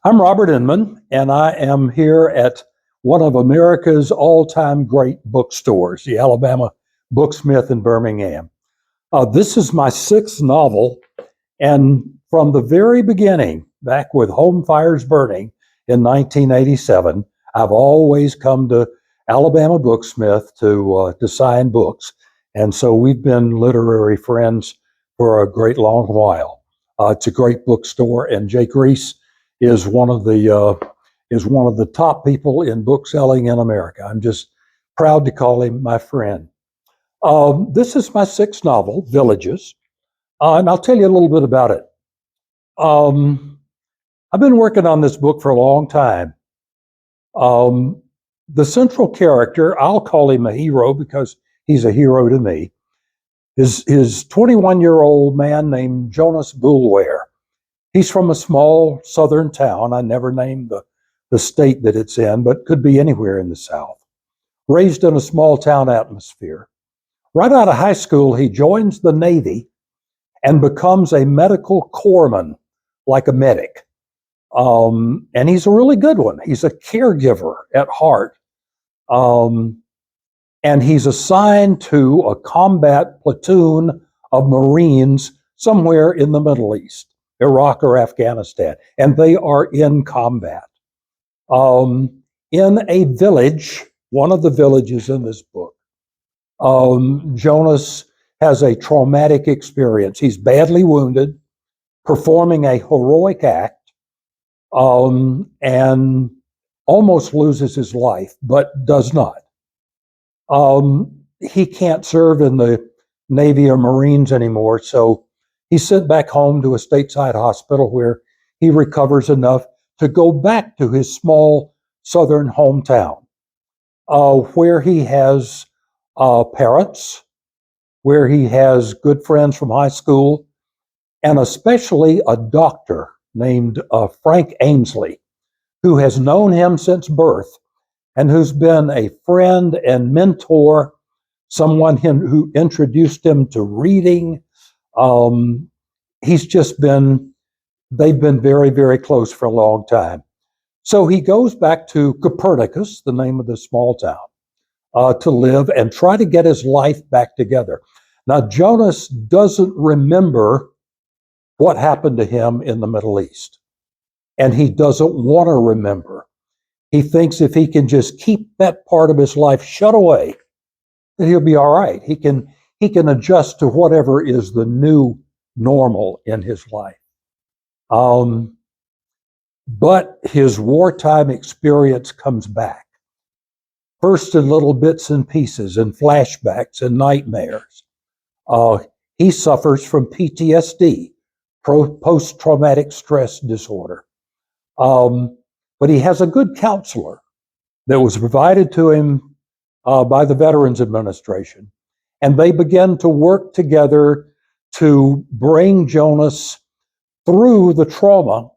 I'm Robert Inman, and I am here at one of America's all-time great bookstores, the Alabama Booksmith in Birmingham. This is my sixth novel, and from the very beginning, back with Home Fires Burning in 1987, I've always come to Alabama Booksmith to sign books, and so we've been literary friends for a great long while. It's a great bookstore, and Jake Reese is one of the top people in book selling in America. I'm just proud to call him my friend. This is my sixth novel, Villages, and I'll tell you a little bit about it. I've been working on this book for a long time. The central character, I'll call him a hero because he's a hero to me, is 21-year-old man named Jonas Boulware. He's from a small southern town. I never named the state that it's in, but could be anywhere in the South. Raised in a small town atmosphere. Right out of high school, he joins the Navy and becomes a medical corpsman, like a medic. And he's a really good one. He's a caregiver at heart. And he's assigned to a combat platoon of Marines somewhere in the Middle East. Iraq or Afghanistan, and they are in combat. In a village, one of the villages in this book, Jonas has a traumatic experience. He's badly wounded, performing a heroic act, and almost loses his life, but does not. He can't serve in the Navy or Marines anymore, so he's sent back home to a stateside hospital where he recovers enough to go back to his small southern hometown, where he has parents, where he has good friends from high school, and especially a doctor named Frank Ainsley, who has known him since birth and who's been a friend and mentor, someone who introduced him to reading. They've been very, very close for a long time. So he goes back to Copernicus, the name of the small town, to live and try to get his life back together. Now, Jonas doesn't remember what happened to him in the Middle East, and he doesn't want to remember. He thinks if he can just keep that part of his life shut away, that he'll be all right. He can adjust to whatever is the new normal in his life. But his wartime experience comes back, first in little bits and pieces and flashbacks and nightmares. He suffers from PTSD, post-traumatic stress disorder. But he has a good counselor that was provided to him by the Veterans Administration. And they began to work together to bring Jonas through the trauma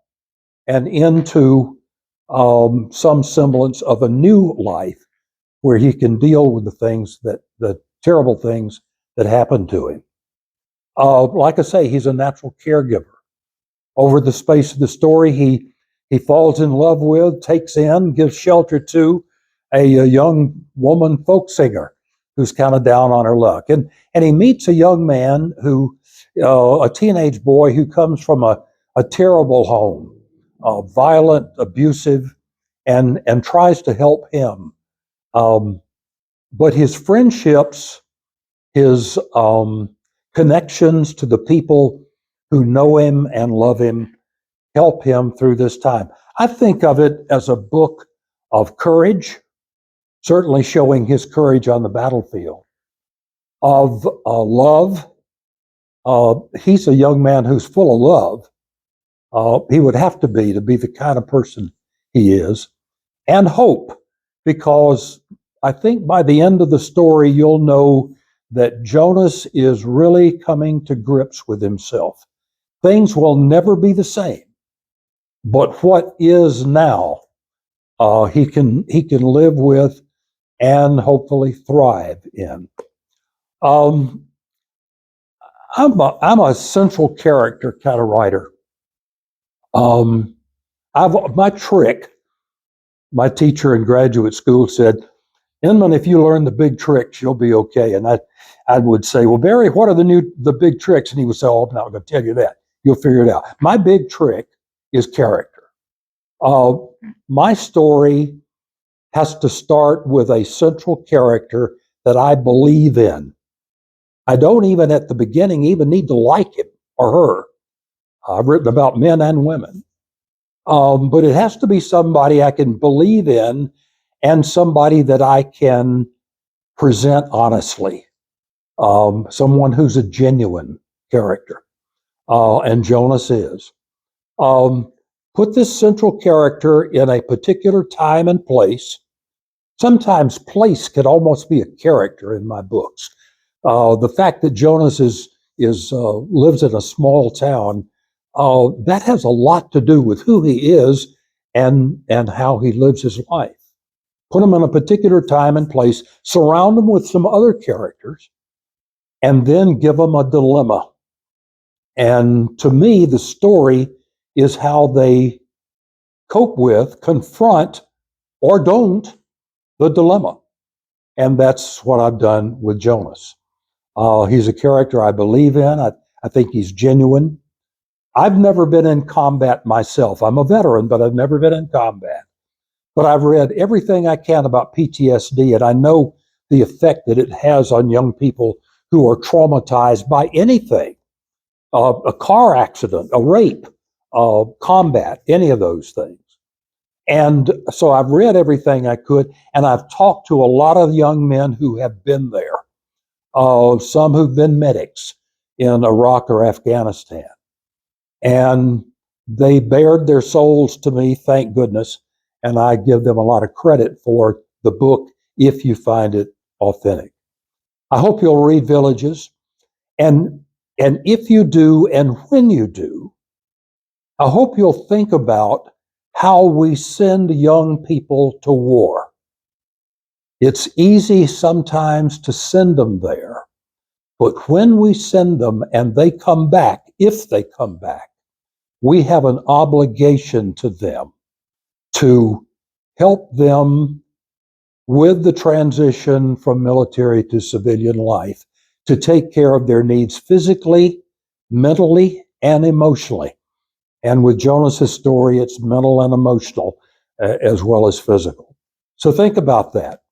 and into some semblance of a new life where he can deal with the terrible things that happened to him. Like I say, he's a natural caregiver. Over the space of the story, he falls in love with, takes in, gives shelter to a young woman folk singer who's kind of down on her luck. And he meets a young man a teenage boy who comes from a terrible home, violent, abusive, and tries to help him. But his friendships, his connections to the people who know him and love him help him through this time. I think of it as a book of courage, certainly showing his courage on the battlefield, of love. He's a young man who's full of love. He would have to be the kind of person he is, and hope, because I think by the end of the story, you'll know that Jonas is really coming to grips with himself. Things will never be the same, but what is now, he can live with and hopefully thrive in. I'm a central character kind of writer. My trick, my teacher in graduate school said, Inman, if you learn the big tricks, you'll be okay. And I would say, well, Barry, what are the big tricks? And he would say, oh, I'm not going to tell you that. You'll figure it out. My big trick is character. My story has to start with a central character that I believe in. I don't even at the beginning even need to like him or her. I've written about men and women. But it has to be somebody I can believe in and somebody that I can present honestly. Someone who's a genuine character. And Jonas is. Put this central character in a particular time and place. Sometimes place can almost be a character in my books. The fact that Jonas lives in a small town, that has a lot to do with who he is and how he lives his life. Put him in a particular time and place, surround him with some other characters, and then give them a dilemma. And to me, the story is how they cope with, confront, or don't the dilemma. And that's what I've done with Jonas. He's a character I believe in. I think he's genuine. I've never been in combat myself. I'm a veteran, but I've never been in combat. But I've read everything I can about PTSD, and I know the effect that it has on young people who are traumatized by anything, a car accident, a rape, combat, any of those things. And so I've read everything I could, and I've talked to a lot of young men who have been there, some who've been medics in Iraq or Afghanistan. And they bared their souls to me, thank goodness, and I give them a lot of credit for the book if you find it authentic. I hope you'll read Villages, and if you do, and when you do, I hope you'll think about how we send young people to war. It's easy sometimes to send them there, but when we send them and they come back, if they come back, we have an obligation to them to help them with the transition from military to civilian life, to take care of their needs physically, mentally, and emotionally. And with Jonas's story, it's mental and emotional as well as physical. So think about that.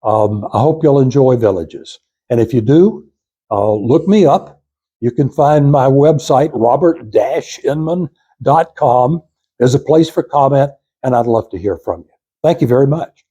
I hope you'll enjoy Villages. And if you do, look me up. You can find my website, robert-inman.com. There's a place for comment, and I'd love to hear from you. Thank you very much.